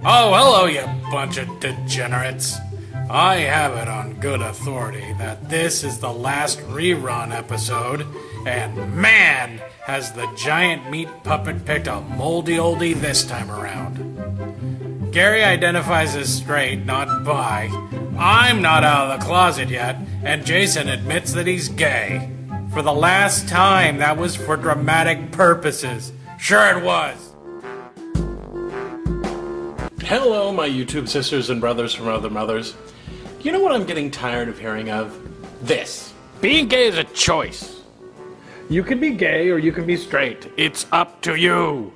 Oh, hello, you bunch of degenerates. I have it on good authority that this is the last rerun episode, and man, has the giant meat puppet picked a moldy oldie this time around. Gary identifies as straight, not bi. I'm not out of the closet yet, and Jason admits that he's gay. For the last time, that was for dramatic purposes. Sure it was. Hello, my YouTube sisters and brothers from other mothers. You know what I'm getting tired of hearing of? This. Being gay is a choice. You can be gay or you can be straight. It's up to you.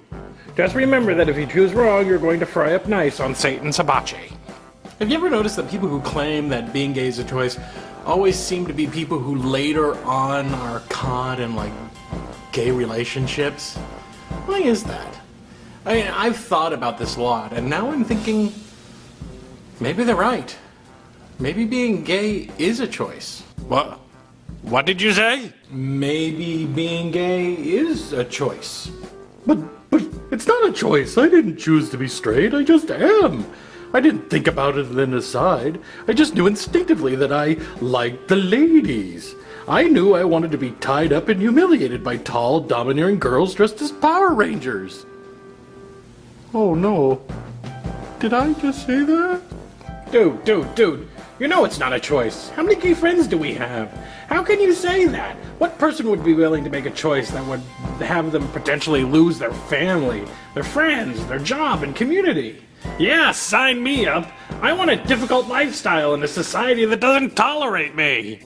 Just remember that if you choose wrong, you're going to fry up nice on Satan's hibachi. Have you ever noticed that people who claim that being gay is a choice always seem to be people who later on are caught in, like, gay relationships? Why is that? I mean, I've thought about this a lot, and now I'm thinking, maybe they're right. Maybe being gay is a choice. What? What did you say? Maybe being gay is a choice. But it's not a choice. I didn't choose to be straight. I just am. I didn't think about it and then decide. I just knew instinctively that I liked the ladies. I knew I wanted to be tied up and humiliated by tall, domineering girls dressed as Power Rangers. Oh no. Did I just say that? Dude. You know it's not a choice. How many gay friends do we have? How can you say that? What person would be willing to make a choice that would have them potentially lose their family, their friends, their job, and community? Yeah, sign me up. I want a difficult lifestyle in a society that doesn't tolerate me.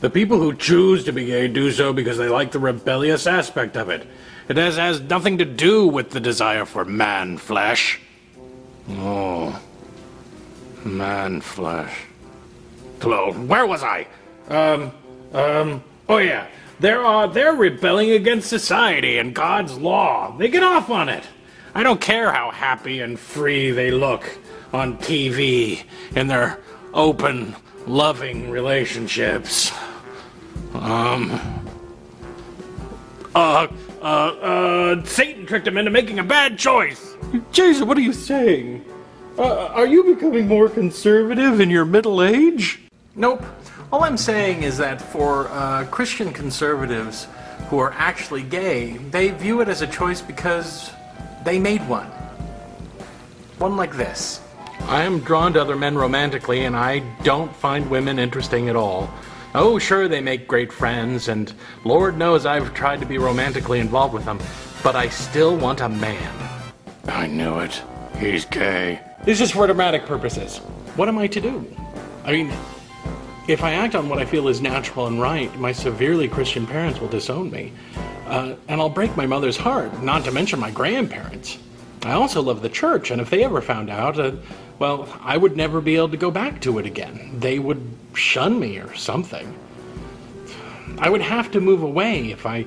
The people who choose to be gay do so because they like the rebellious aspect of it. It has nothing to do with the desire for man flesh. Oh, man flesh. Hello, where was I? Oh yeah, they're rebelling against society and God's law. They get off on it. I don't care how happy and free they look on TV in their open, loving relationships. Satan tricked him into making a bad choice. Jason, what are you saying? Are you becoming more conservative in your middle age? Nope. All I'm saying is that for Christian conservatives who are actually gay, they view it as a choice because they made one. One like this. I am drawn to other men romantically, and I don't find women interesting at all. Oh, sure, they make great friends, and Lord knows I've tried to be romantically involved with them, but I still want a man. I knew it. He's gay. This is for dramatic purposes. What am I to do? I mean, if I act on what I feel is natural and right, my severely Christian parents will disown me. And I'll break my mother's heart, not to mention my grandparents. I also love the church, and if they ever found out, well, I would never be able to go back to it again. They would shun me or something. I would have to move away if I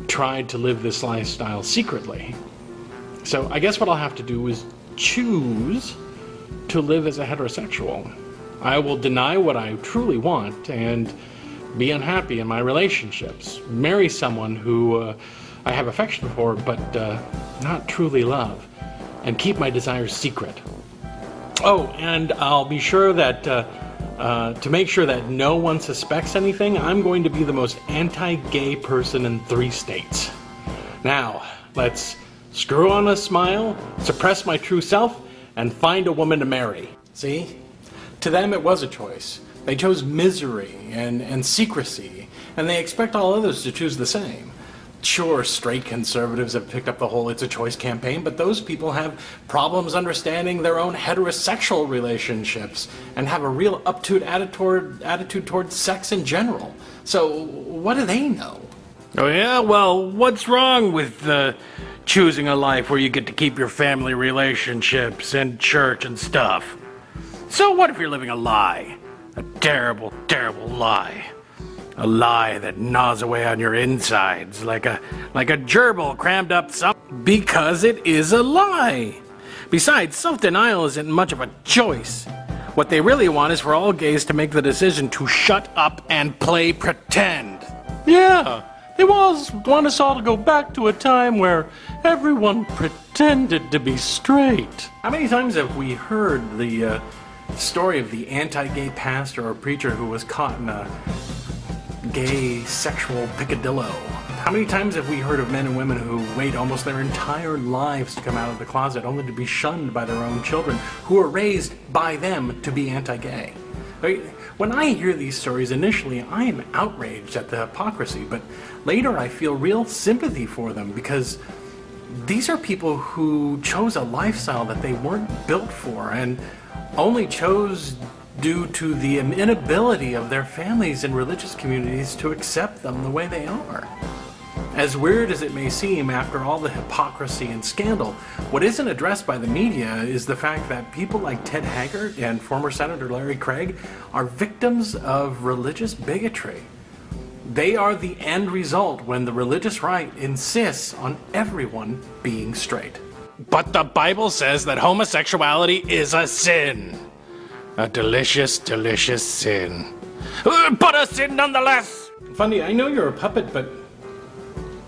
tried to live this lifestyle secretly. So I guess what I'll have to do is choose to live as a heterosexual. I will deny what I truly want and be unhappy in my relationships. Marry someone who I have affection for but not truly love. And keep my desires secret. Oh, and I'll be sure that to make sure that no one suspects anything, I'm going to be the most anti-gay person in 3 states. Now, let's screw on a smile, suppress my true self, and find a woman to marry. See? To them it was a choice. They chose misery and secrecy, and they expect all others to choose the same. Sure, straight conservatives have picked up the whole "it's a choice" campaign, but those people have problems understanding their own heterosexual relationships and have a real uptight attitude towards sex in general. So, what do they know? Oh yeah? Well, what's wrong with choosing a life where you get to keep your family relationships and church and stuff? So what if you're living a lie? A terrible, terrible lie. A lie that gnaws away on your insides like a gerbil crammed up because it is a lie. Besides, self-denial isn't much of a choice. What they really want is for all gays to make the decision to shut up and play pretend. Yeah, They want us all to go back to a time where everyone pretended to be straight. How many times have we heard the story of the anti-gay pastor or preacher who was caught in a gay sexual picadillo? How many times have we heard of men and women who wait almost their entire lives to come out of the closet only to be shunned by their own children who are raised by them to be anti-gay? When I hear these stories, initially I am outraged at the hypocrisy, but later I feel real sympathy for them because these are people who chose a lifestyle that they weren't built for and only chose due to the inability of their families and religious communities to accept them the way they are. As weird as it may seem, after all the hypocrisy and scandal, what isn't addressed by the media is the fact that people like Ted Haggart and former Senator Larry Craig are victims of religious bigotry. They are the end result when the religious right insists on everyone being straight. But the Bible says that homosexuality is a sin. A delicious, delicious sin. But a sin nonetheless! Funny, I know you're a puppet, but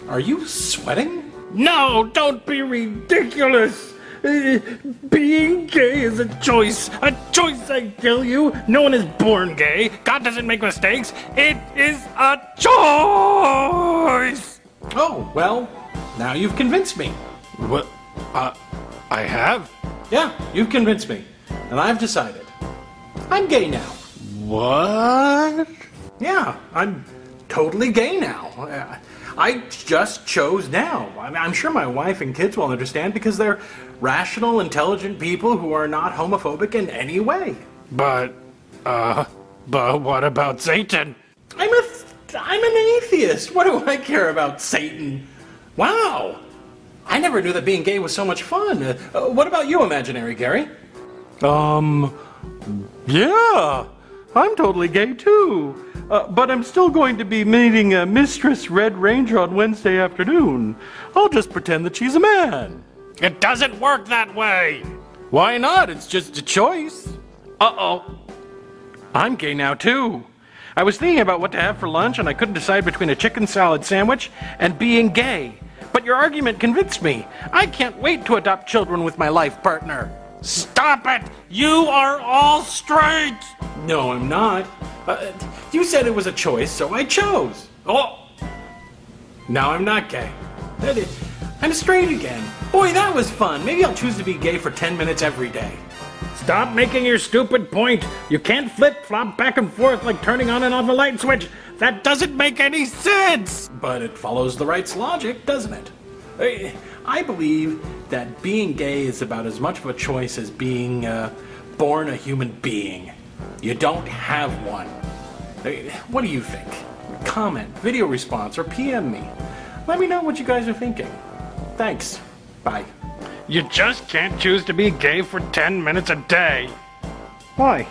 are you sweating? No, don't be ridiculous! Being gay is a choice. A choice, I tell you. No one is born gay. God doesn't make mistakes. It is a choice! Oh, well, now you've convinced me. What? I have? Yeah, you've convinced me. And I've decided. I'm gay now. What? Yeah, I'm totally gay now. I just chose now. I'm sure my wife and kids will understand because they're rational, intelligent people who are not homophobic in any way. But what about Satan? I'm an atheist. What do I care about Satan? Wow. I never knew that being gay was so much fun. What about you, Imaginary Gary? Yeah, I'm totally gay too. But I'm still going to be meeting Mistress Red Ranger on Wednesday afternoon. I'll just pretend that she's a man. It doesn't work that way. Why not? It's just a choice. Uh-oh. I'm gay now too. I was thinking about what to have for lunch and I couldn't decide between a chicken salad sandwich and being gay. But your argument convinced me. I can't wait to adopt children with my life partner. Stop it! You are all straight! No, I'm not. You said it was a choice, so I chose. Oh! Now I'm not gay. I'm straight again. Boy, that was fun. Maybe I'll choose to be gay for 10 minutes every day. Stop making your stupid point. You can't flip-flop back and forth like turning on and off a light switch. That doesn't make any sense! But it follows the right's logic, doesn't it? I believe that being gay is about as much of a choice as being born a human being. You don't have one. What do you think? Comment, video response, or PM me. Let me know what you guys are thinking. Thanks. Bye. You just can't choose to be gay for 10 minutes a day. Why?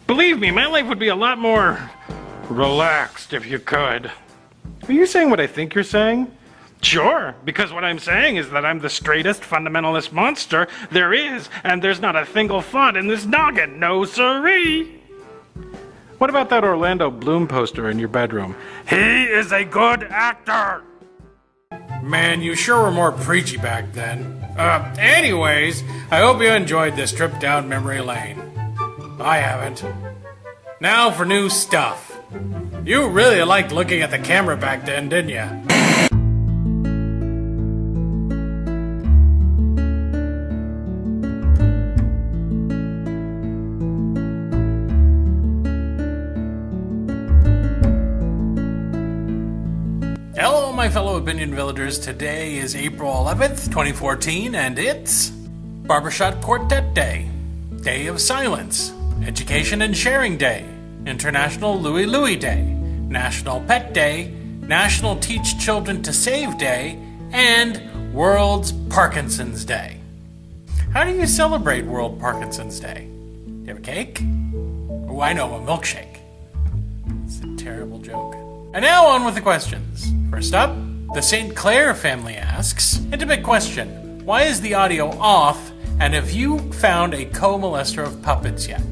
Believe me, my life would be a lot more relaxed if you could. Are you saying what I think you're saying? Sure, because what I'm saying is that I'm the straightest fundamentalist monster there is, and there's not a single thought in this noggin, no siree! What about that Orlando Bloom poster in your bedroom? He is a good actor! Man, you sure were more preachy back then. Anyways, I hope you enjoyed this trip down memory lane. I haven't. Now for new stuff. You really liked looking at the camera back then, didn't you? Hello, my fellow Opinion Villagers. Today is April 11th, 2014, and it's Barbershop Quartet Day, Day of Silence, Education and Sharing Day, International Louie Louie Day, National Pet Day, National Teach Children to Save Day, and World's Parkinson's Day. How do you celebrate World Parkinson's Day? Do you have a cake? Oh, I know, a milkshake. It's a terrible joke. And now on with the questions. First up, the St. Clair family asks, intimate question, why is the audio off, and have you found a co-molester of puppets yet?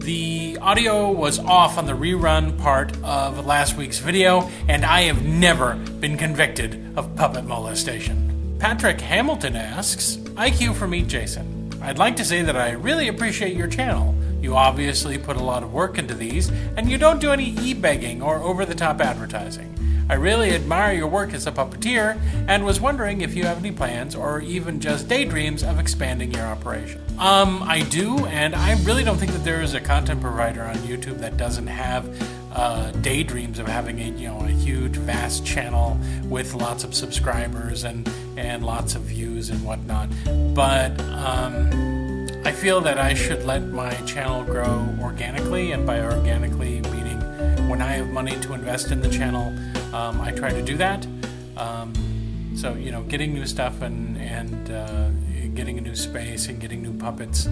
The audio was off on the rerun part of last week's video, and I have never been convicted of puppet molestation. Patrick Hamilton asks, IQ for Meet Jason. I'd like to say that I really appreciate your channel. You obviously put a lot of work into these, and you don't do any e-begging or over-the-top advertising. I really admire your work as a puppeteer, and was wondering if you have any plans, or even just daydreams, of expanding your operation. I do, and I really don't think that there is a content provider on YouTube that doesn't have daydreams of having a huge, vast channel with lots of subscribers and lots of views and whatnot. But I feel that I should let my channel grow organically, and by organically meaning when I have money to invest in the channel, I try to do that. So, getting new stuff and getting a new space and getting new puppets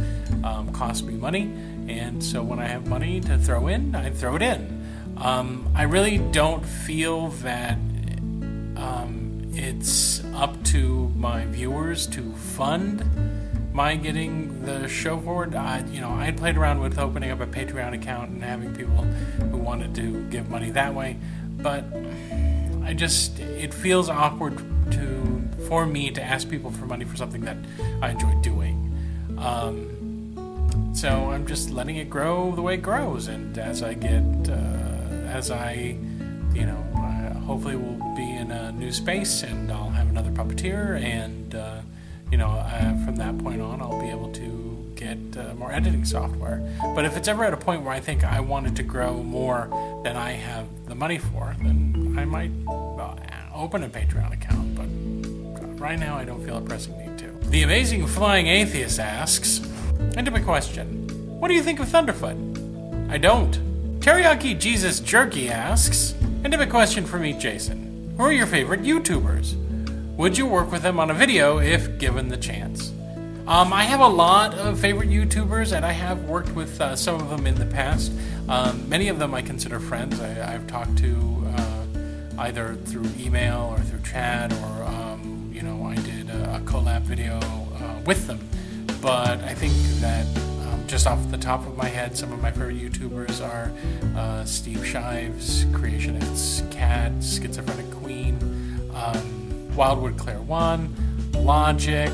costs me money. And so when I have money to throw in, I throw it in. I really don't feel that it's up to my viewers to fund my getting the show forward. I had played around with opening up a Patreon account and having people who wanted to give money that way, but it feels awkward for me to ask people for money for something that I enjoy doing. So I'm just letting it grow the way it grows, and as I hopefully will be in a new space, and I'll have another puppeteer, and from that point on, I'll be able to get more editing software. But if it's ever at a point where I think I want it to grow more than I have the money for, then I might open a Patreon account. But right now, I don't feel a pressing need to. The Amazing Flying Atheist asks, intimate question, what do you think of Thunderfoot? I don't. Teriyaki Jesus Jerky asks, intimate question for Meet Jason. Who are your favorite YouTubers? Would you work with them on a video if given the chance? I have a lot of favorite YouTubers, and I have worked with some of them in the past. Many of them I consider friends. I've talked to either through email or through chat, or I did a collab video with them. But I think that just off the top of my head, some of my favorite YouTubers are Steve Shives, Creationists Cat, Schizophrenic Queen, Wildwood Claire One, Logic,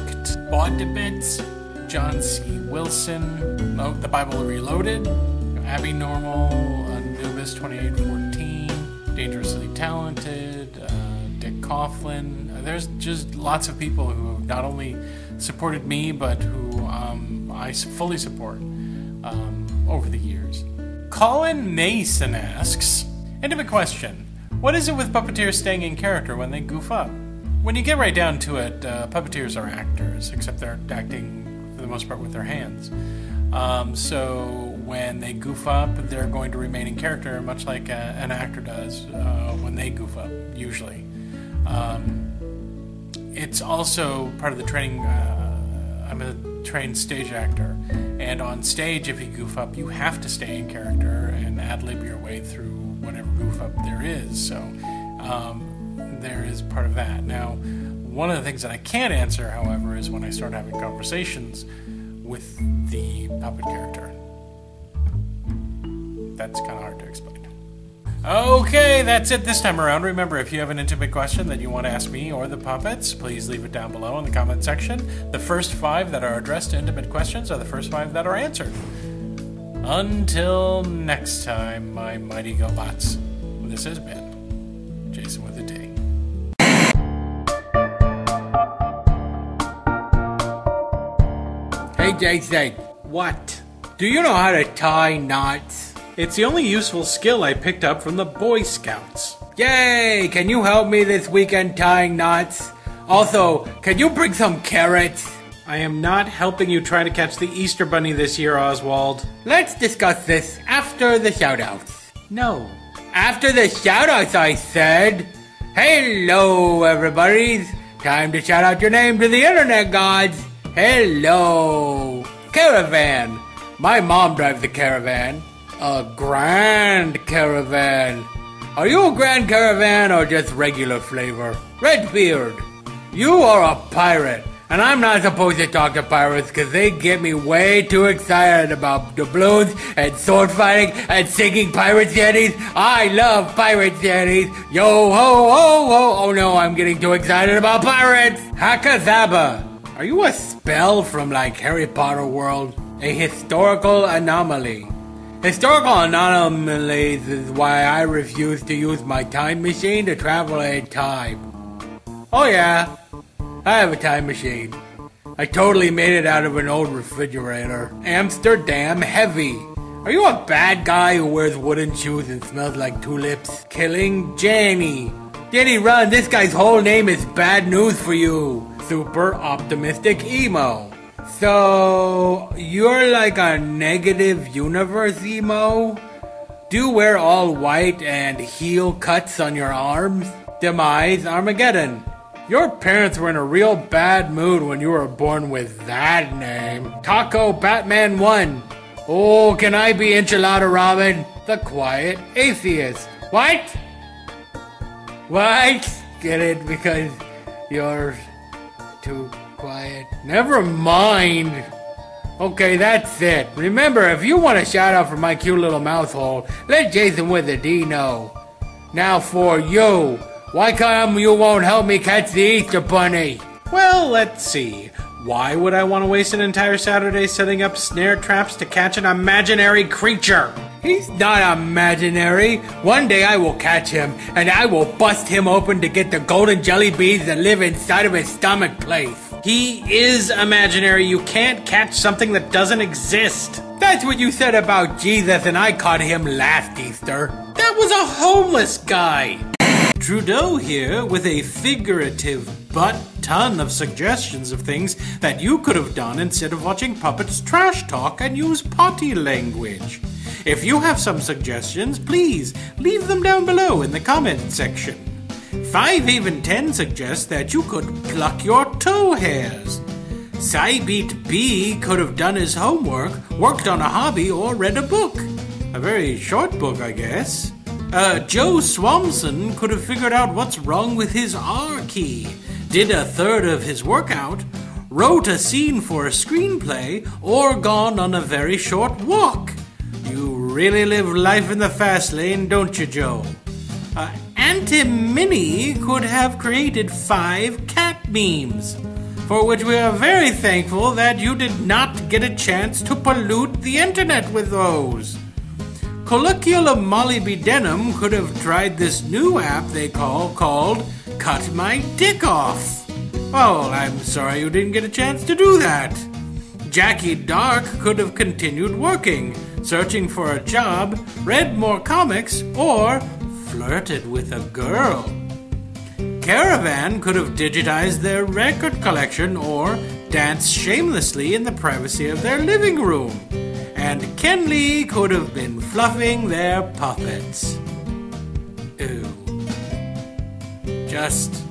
Bondibits, John C. Wilson, The Bible Reloaded, Abby Normal, Anubis 2814, Dangerously Talented, Dick Coughlin. There's just lots of people who have not only supported me, but who I fully support over the years. Colin Mason asks, intimate question, what is it with puppeteers staying in character when they goof up? When you get right down to it, puppeteers are actors, except they're acting for the most part with their hands. So when they goof up, they're going to remain in character, much like an actor does when they goof up, usually. It's also part of the training. I'm a trained stage actor, and on stage, if you goof up, you have to stay in character and ad-lib your way through whatever goof up there is. So there is part of that. Now, one of the things that I can't answer, however, is when I start having conversations with the puppet character. That's kind of hard to explain. Okay, that's it this time around. Remember, if you have an intimate question that you want to ask me or the puppets, please leave it down below in the comment section. The first 5 that are addressed to intimate questions are the first 5 that are answered. Until next time, my mighty GoBots, this has been Jason with a T. Hey Jason, what? Do you know how to tie knots? It's the only useful skill I picked up from the Boy Scouts. Yay! Can you help me this weekend tying knots? Also, can you bring some carrots? I am not helping you try to catch the Easter Bunny this year, Oswald. Let's discuss this after the shoutouts. No. After the shoutouts, I said. Hello, everybody. Time to shout out your name to the internet gods. Hello. Caravan. My mom drives the caravan. A grand caravan. Are you a grand caravan or just regular flavor? Redbeard, you are a pirate. And I'm not supposed to talk to pirates because they get me way too excited about doubloons and sword fighting and singing pirate shanties. I love pirate shanties. Yo ho ho ho. Oh no, I'm getting too excited about pirates. Hakazaba. Are you a spell from like Harry Potter world? A historical anomaly. Historical anomalies is why I refuse to use my time machine to travel in time. Oh yeah. I have a time machine. I totally made it out of an old refrigerator. Amsterdam Heavy. Are you a bad guy who wears wooden shoes and smells like tulips? Killing Jenny. Jenny, run. This guy's whole name is bad news for you. Super optimistic emo. So, you're like a negative universe emo? Do you wear all white and heel cuts on your arms? Demise Armageddon. Your parents were in a real bad mood when you were born with that name. Taco Batman 1. Oh, can I be Enchilada Robin? The Quiet Atheist. What? What? Get it? Because you're too quiet. Never mind. Okay, that's it. Remember, if you want a shout out for my cute little mouth hole, let Jason with a D know. Now for you. Why come you won't help me catch the Easter Bunny? Well, let's see. Why would I want to waste an entire Saturday setting up snare traps to catch an imaginary creature? He's not imaginary. One day I will catch him, and I will bust him open to get the golden jelly beans that live inside of his stomach place. He is imaginary. You can't catch something that doesn't exist. That's what you said about Jesus, and I caught him last Easter. That was a homeless guy. Trudeau here with a figurative butt-ton of suggestions of things that you could have done instead of watching puppets trash talk and use potty language. If you have some suggestions, please leave them down below in the comment section. 5 Even 10 suggests that you could pluck your toe hairs. Cybeat B could have done his homework, worked on a hobby, or read a book. A very short book, I guess. Joe Swamson could have figured out what's wrong with his R key, did a third of his workout, wrote a scene for a screenplay, or gone on a very short walk. You really live life in the fast lane, don't you, Joe? Anti-Mini could have created 5 cat memes, for which we are very thankful that you did not get a chance to pollute the internet with those. Colloquial Molly B. Denham could have tried this new app they called Cut My Dick Off. Oh, I'm sorry you didn't get a chance to do that. Jackie Dark could have continued working, searching for a job, read more comics, or flirted with a girl. Caravan could have digitized their record collection or danced shamelessly in the privacy of their living room. And Ken Lee could have been fluffing their puppets. Ooh. Just